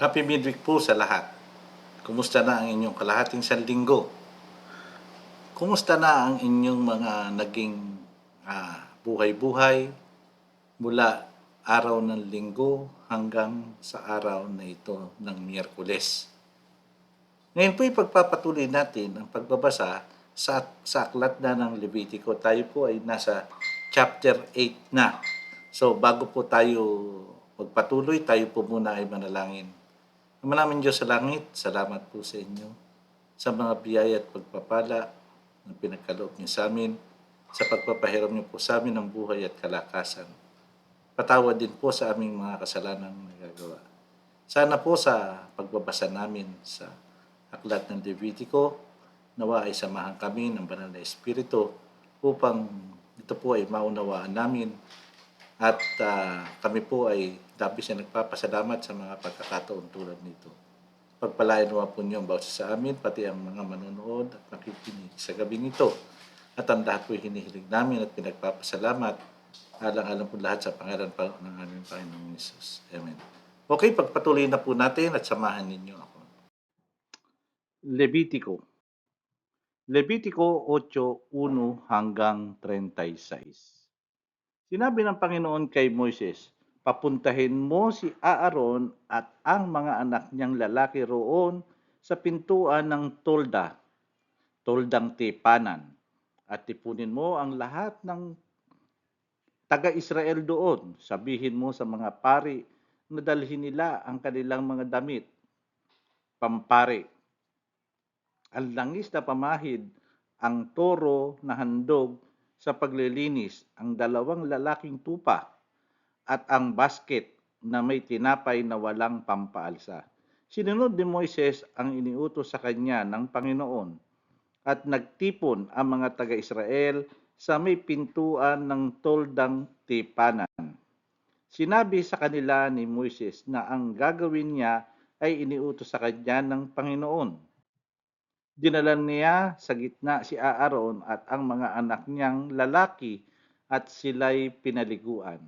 Happy midweek po sa lahat. Kumusta na ang inyong kalahating sanlinggo? Kumusta na ang inyong mga naging buhay-buhay mula araw ng linggo hanggang sa araw na ito ng Miyerkules? Ngayon po ipagpapatuloy natin ang pagbabasa sa aklat na ng Levitico. Tayo po ay nasa chapter 8 na. So bago po tayo magpatuloy, tayo po muna ay manalangin. Ama namin Diyos sa langit, salamat po sa inyo sa mga biyaya at pagpapala na pinagkaloob niyo sa amin, sa pagpapahiram niyo po sa amin ng buhay at kalakasan. Patawad din po sa aming mga kasalanang nagagawa. Sana po sa pagbabasa namin sa aklat ng Levitico, nawa ay samahan kami ng Banal na Espiritu upang ito po ay maunawaan namin at kami po ay labis na nagpapasalamat sa mga pagkakataon tulad nito. Pagpalain naman po niyo ang bawat sa amin, pati ang mga manonood at makikinig sa gabing ito. At ang lahat po hinihiling namin at pinagpapasalamat. Alang-alang po lahat sa pangalan ng aming Panginoong Yesus. Amen. Okay, pagpatuloy na po natin at samahan ninyo ako. Levitico 8:1 hanggang 36. Sinabi ng Panginoon kay Moises, papuntahin mo si Aaron at ang mga anak niyang lalaki roon sa pintuan ng toldang tipanan, at tipunin mo ang lahat ng taga-Israel doon. Sabihin mo sa mga pari na dalhin nila ang kanilang mga damit, pampari, ang langis na pamahid, ang toro na handog sa paglilinis, ang 2 lalaking tupa, at ang basket na may tinapay na walang pampaalsa. Sinunod ni Moises ang iniutos sa kanya ng Panginoon at nagtipon ang mga taga-Israel sa may pintuan ng toldang tipanan. Sinabi sa kanila ni Moises na ang gagawin niya ay iniutos sa kanya ng Panginoon. Dinala niya sa gitna si Aaron at ang mga anak niyang lalaki at sila'y pinaliguan.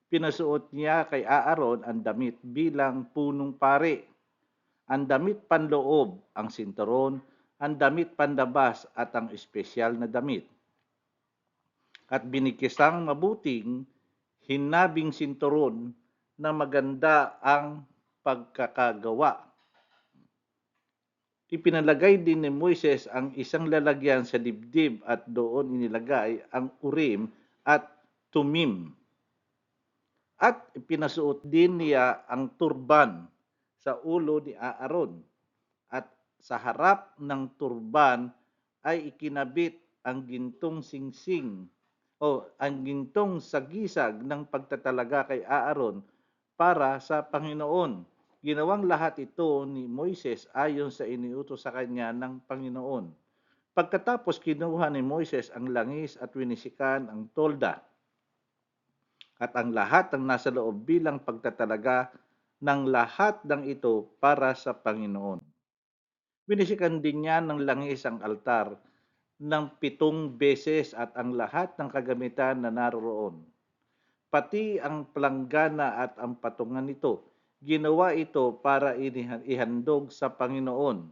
Pinasuot niya kay Aaron ang damit bilang punong pari, ang damit panloob, ang sinturon, ang damit pandabas at ang espesyal na damit. At binikisang mabuting hinabing sinturon na maganda ang pagkakagawa. Ipinalagay din ni Moises ang isang lalagyan sa dibdib at doon inilagay ang Urim at Tumim. At ipinasuot din niya ang turban sa ulo ni Aaron. At sa harap ng turban ay ikinabit ang gintong singsing o ang gintong sagisag ng pagtatalaga kay Aaron para sa Panginoon. Ginawang lahat ito ni Moises ayon sa iniutos sa kanya ng Panginoon. Pagkatapos kinuha ni Moises ang langis at winisikan ang tolda at ang lahat ng nasa loob bilang pagtatalaga ng lahat ng ito para sa Panginoon. Winisikan din niya ng langis ang altar ng 7 beses at ang lahat ng kagamitan na naroon. Pati ang planggana at ang patungan nito. Ginawa ito para ihandog sa Panginoon.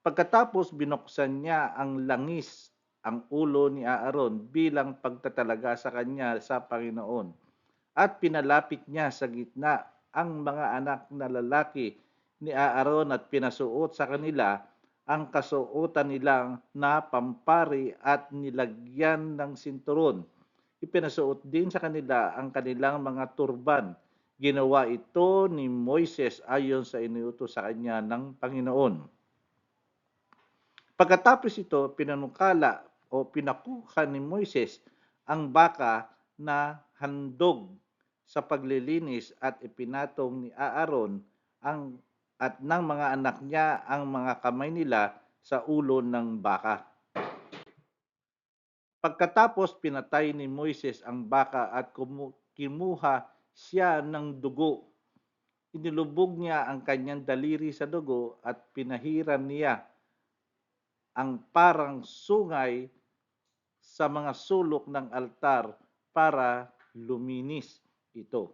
Pagkatapos binuksan niya ang langis, ang ulo ni Aaron bilang pagtatalaga sa kanya sa Panginoon. At pinalapit niya sa gitna ang mga anak na lalaki ni Aaron at pinasuot sa kanila ang kasuotan nilang na pampari at nilagyan ng sinturon. Ipinasuot din sa kanila ang kanilang mga turban. Ginawa ito ni Moises ayon sa iniutos sa kanya ng Panginoon. Pagkatapos ito, pinanukala o pinakuha ni Moises ang baka na handog sa paglilinis at ipinatong ni Aaron at ng mga anak niya ang mga kamay nila sa ulo ng baka. Pagkatapos pinatay ni Moises ang baka at kimuha siya ng dugo. Inilubog niya ang kanyang daliri sa dugo at pinahiran niya ang parang sungay sa mga sulok ng altar para luminis ito.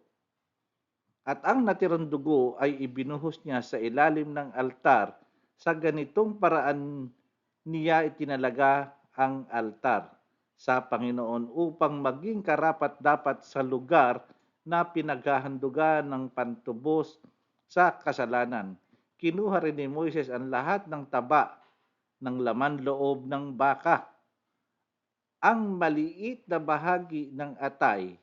At ang natirang dugo ay ibinuhos niya sa ilalim ng altar. Sa ganitong paraan niya itinalaga ang altar sa Panginoon upang maging karapat-dapat sa lugar na pinaghahandugan ng pantubos sa kasalanan. Kinuha rin ni Moises ang lahat ng taba ng laman loob ng baka, ang maliit na bahagi ng atay,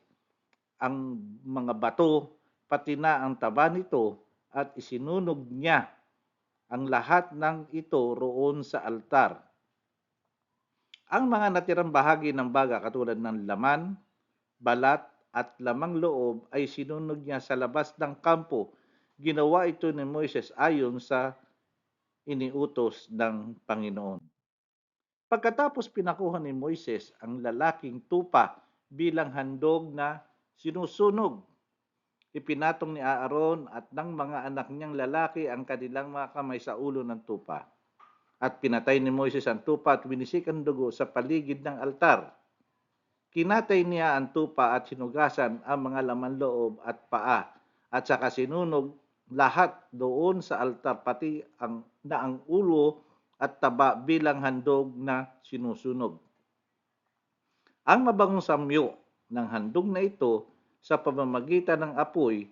ang mga bato, pati na ang taba nito, at isinunog niya ang lahat ng ito roon sa altar. Ang mga natirang bahagi ng baga katulad ng laman, balat at lamang loob ay sinunog niya sa labas ng kampo. Ginawa ito ni Moises ayon sa iniutos ng Panginoon. Pagkatapos pinakuha ni Moises ang lalaking tupa bilang handog na sinusunog. Ipinatong ni Aaron at ng mga anak niyang lalaki ang kanilang mga kamay sa ulo ng tupa. At pinatay ni Moises ang tupa at winisik ang dugo sa paligid ng altar. Kinatay niya ang tupa at sinugasan ang mga laman loob at paa at saka sinunog lahat doon sa altar pati ang ulo at taba bilang handog na sinusunog. Ang mabangong samyo ng handog na ito sa pamamagitan ng apoy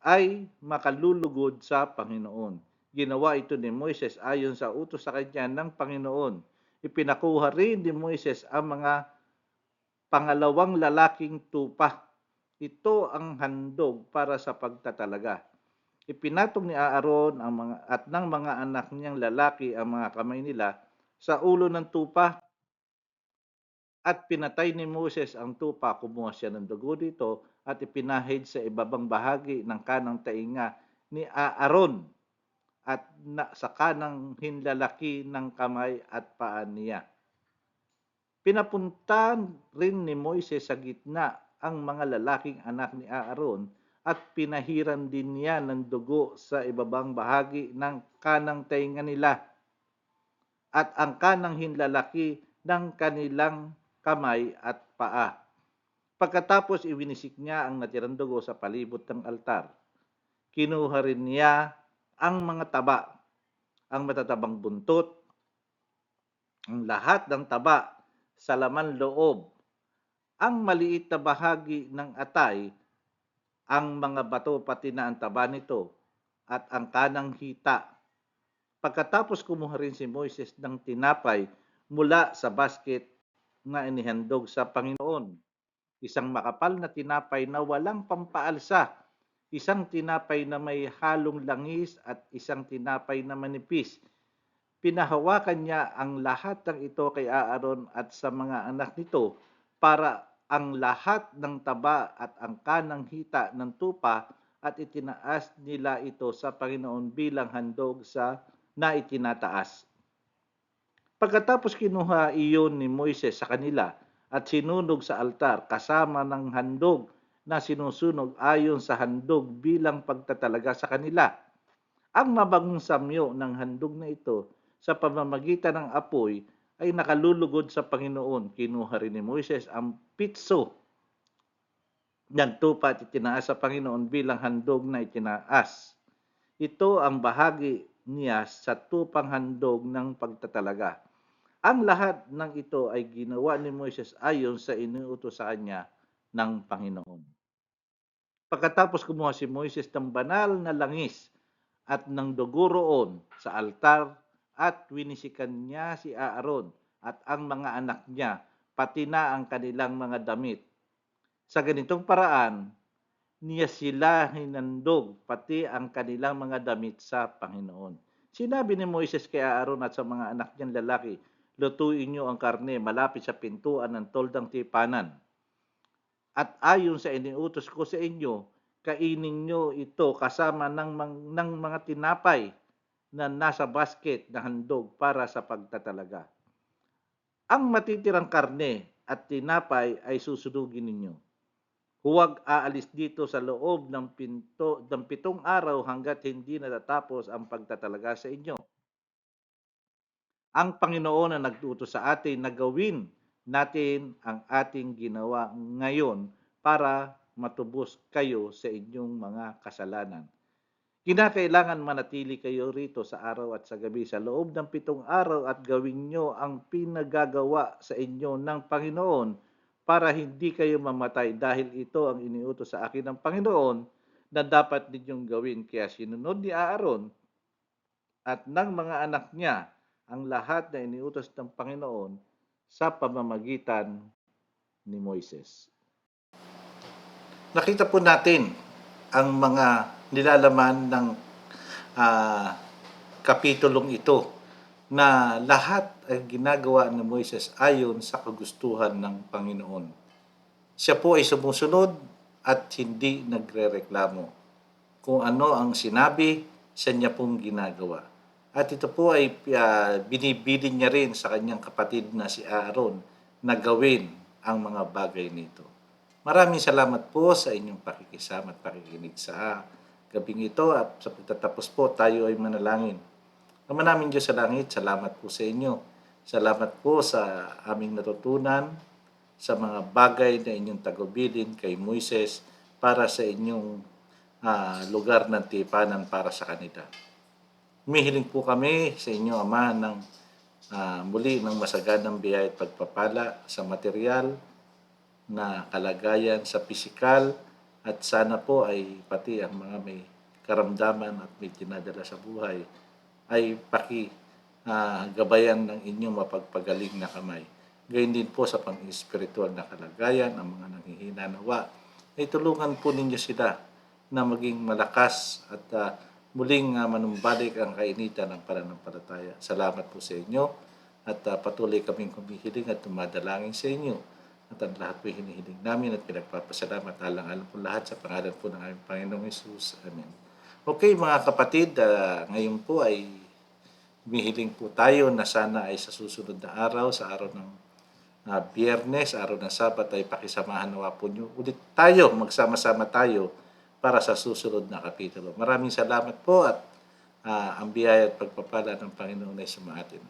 ay makalulugod sa Panginoon. Ginawa ito ni Moises ayon sa utos sa kanya ng Panginoon. Ipinakuha rin ni Moises ang mga pangalawang lalaking tupa. Ito ang handog para sa pagtatalaga. Ipinatong ni Aaron at ng mga anak niyang lalaki ang mga kamay nila sa ulo ng tupa at pinatay ni Moses ang tupa. Kumuha siya ng dugo dito at ipinahid sa ibabang bahagi ng kanang tainga ni Aaron at sa kanang hinlalaki ng kamay at paa niya. Pinapunta rin ni Moises sa gitna ang mga lalaking anak ni Aaron at pinahiran din niya ng dugo sa ibabang bahagi ng kanang tainga nila at ang kanang hinlalaki ng kanilang kamay at paa. Pagkatapos iwinisik niya ang natirang dugo sa palibot ng altar. Kinuha rin niya ang mga taba, ang matatabang buntot, ang lahat ng taba sa laman loob, ang maliit na bahagi ng atay, ang mga bato pati na ang taba nito, at ang kanang hita. Pagkatapos kumuha rin si Moises ng tinapay mula sa basket na inihandog sa Panginoon. Isang makapal na tinapay na walang pampaalsa, isang tinapay na may halong langis at isang tinapay na manipis. Pinahawakan niya ang lahat ng ito kay Aaron at sa mga anak nito para ang lahat ng taba at ang kanang hita ng tupa at itinaas nila ito sa Panginoon bilang handog na itinataas. Pagkatapos kinuha iyon ni Moises sa kanila at sinunog sa altar kasama ng handog na sinusunog ayon sa handog bilang pagtatalaga sa kanila. Ang mabangong samyo ng handog na ito sa pamamagitan ng apoy ay nakalulugod sa Panginoon. Kinuha rin ni Moises ang pitso ng tupa at itinaas sa Panginoon bilang handog na itinaas. Ito ang bahagi niya sa tupang handog ng pagtatalaga. Ang lahat ng ito ay ginawa ni Moises ayon sa iniutos sa kanya ng Panginoon. Pagkatapos kumuha si Moises ng banal na langis at ng dugo roon sa altar at winisikan niya si Aaron at ang mga anak niya, pati na ang kanilang mga damit. Sa ganitong paraan, niya sila hinandog, pati ang kanilang mga damit sa Panginoon. Sinabi ni Moises kay Aaron at sa mga anak niyang lalaki, lutuin niyo ang karne malapit sa pintuan ng toldang tipanan. At ayon sa iniutos ko sa inyo, kainin niyo ito kasama ng mga tinapay na nasa basket na handog para sa pagtatalaga. Ang matitirang karne at tinapay ay susunugin ninyo. Huwag aalis dito sa loob ng 7 araw hanggat hindi natatapos ang pagtatalaga sa inyo. Ang Panginoon ang nagtuutos sa atin na gawin natin ang ating ginawa ngayon para matubos kayo sa inyong mga kasalanan. Kinakailangan manatili kayo rito sa araw at sa gabi sa loob ng 7 araw at gawin nyo ang pinagagawa sa inyo ng Panginoon para hindi kayo mamatay dahil ito ang iniutos sa akin ng Panginoon na dapat ninyong gawin. Kaya sinunod ni Aaron at ng mga anak niya ang lahat na iniutos ng Panginoon sa pamamagitan ni Moises. Nakita po natin ang mga nilalaman ng kapitulong ito na lahat ay ginagawa ni Moises ayon sa kagustuhan ng Panginoon. Siya po ay sumusunod at hindi nagrereklamo. Kung ano ang sinabi, siya niya pong ginagawa. At ito po ay binibilin niya rin sa kanyang kapatid na si Aaron na gawin ang mga bagay nito. Maraming salamat po sa inyong pakikisama at pakikinig sa gabing ito at sa pagtatapos po tayo ay manalangin. Ama namin Diyos sa langit, salamat po sa inyo. Salamat po sa aming natutunan sa mga bagay na inyong tagubilin kay Moises para sa inyong lugar ng tipanan para sa kanila. Humihiling po kami sa inyo, Ama, ng muli ng masaganang biyaya at pagpapala sa material na kalagayan sa pisikal at sana po ay pati ang mga may karamdaman at may dinadala sa buhay ay gabayan ng inyong mapagpagaling na kamay. Gayun din po sa pang-espiritual na kalagayan, ang mga nanghihina nawa, ay tulungan po ninyo sila na maging malakas at muling manumbalik ang kainitan ng pananampalataya. Salamat po sa inyo at patuloy kaming humihiling at tumadalangin sa inyo. At ang lahat po hinihiling namin at pinagpapasalamat alang-alang po lahat sa pangalan po ng aming Panginoong Hesus. Amen. Okay mga kapatid, ngayon po ay humihiling po tayo na sana ay sa susunod na araw, sa araw ng Biyernes, araw ng Sabat ay pakisamahan nawa po nyo. Ulit tayo, magsama-sama tayo para sa susunod na kapitulo. Maraming salamat po at ang biyaya at pagpapala ng Panginoon ay sumaatin.